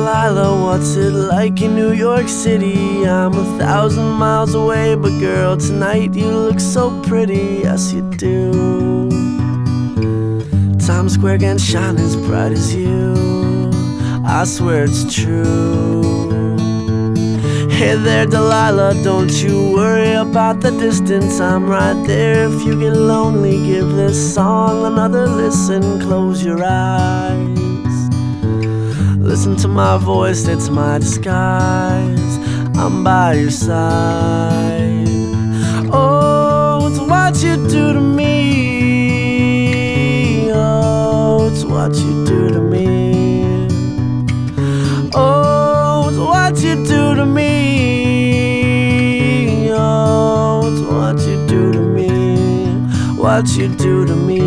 Delilah, what's it like in New York City? I'm 1,000 miles away, but girl, tonight you look so pretty, yes you do. Times Square can't shine as bright as you, I swear it's true. Hey there Delilah, don't you worry about the distance, I'm right there. If you get lonely, give this song another listen. Close your eyes, listen to my voice, it's my disguise, I'm by your side. Oh, it's what you do to me, oh, it's what you do to me. Oh, it's what you do to me, oh, it's what you do to me, what you do to me.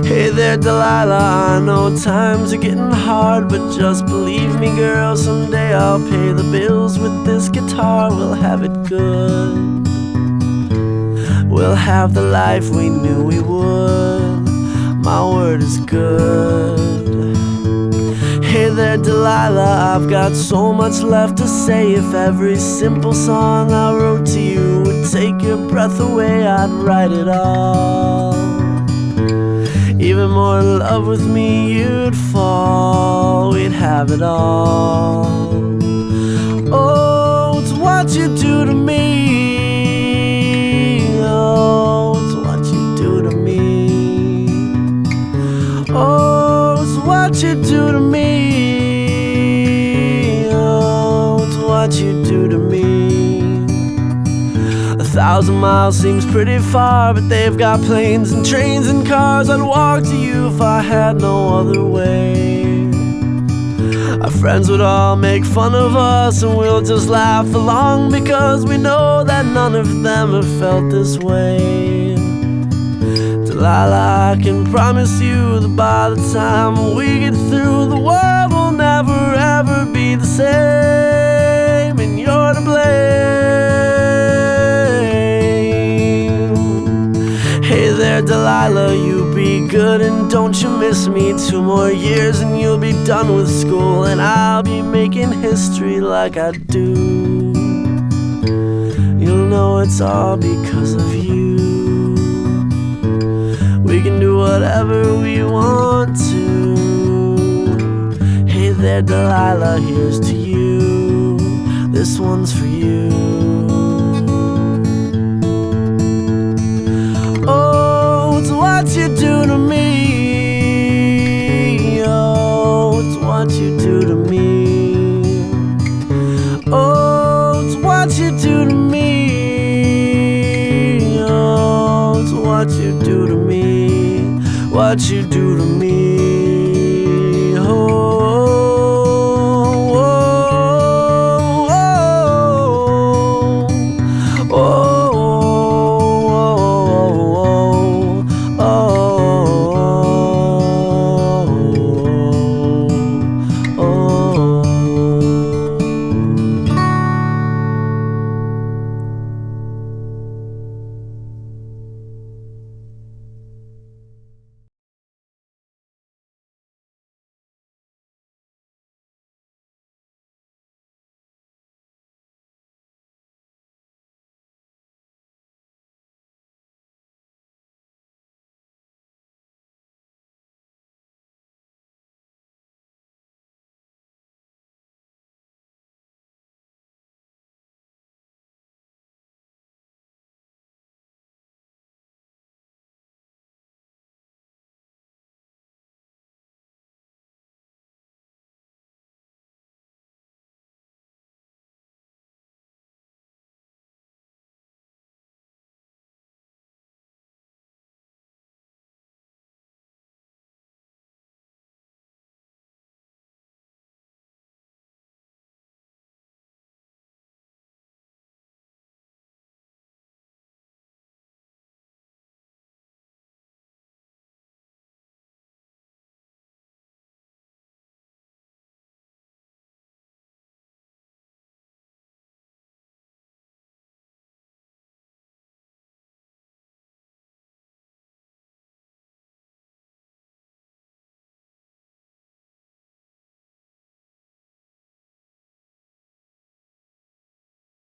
Hey there Delilah, I know times are getting hard, but just believe me girl, someday I'll pay the bills with this guitar. We'll have it good, we'll have the life we knew we would, my word is good. Hey there Delilah, I've got so much left to say. If every simple song I wrote to you would take your breath away, I'd write it all. Even more in love with me you'd fall, we'd have it all. Oh, it's what you do to me, oh, it's what you do to me. Oh, it's what you do to me, oh, it's what you do to me. 1,000 miles seems pretty far, but they've got planes and trains and cars. I'd walk to you if I had no other way. Our friends would all make fun of us, and we'll just laugh along, because we know that none of them have felt this way. Delilah, I can promise you that by the time we get through, the world will never ever be the same, and you're to blame. Hey there Delilah, you be good and don't you miss me. 2 more years and you'll be done with school, and I'll be making history like I do. You'll know it's all because of you. We can do whatever we want to. Hey there Delilah, here's to you, this one's for you. Oh, it's what you do to me, oh, it's what you do to me. Oh, it's what you do to me, oh, it's what you do to me, what you do to me.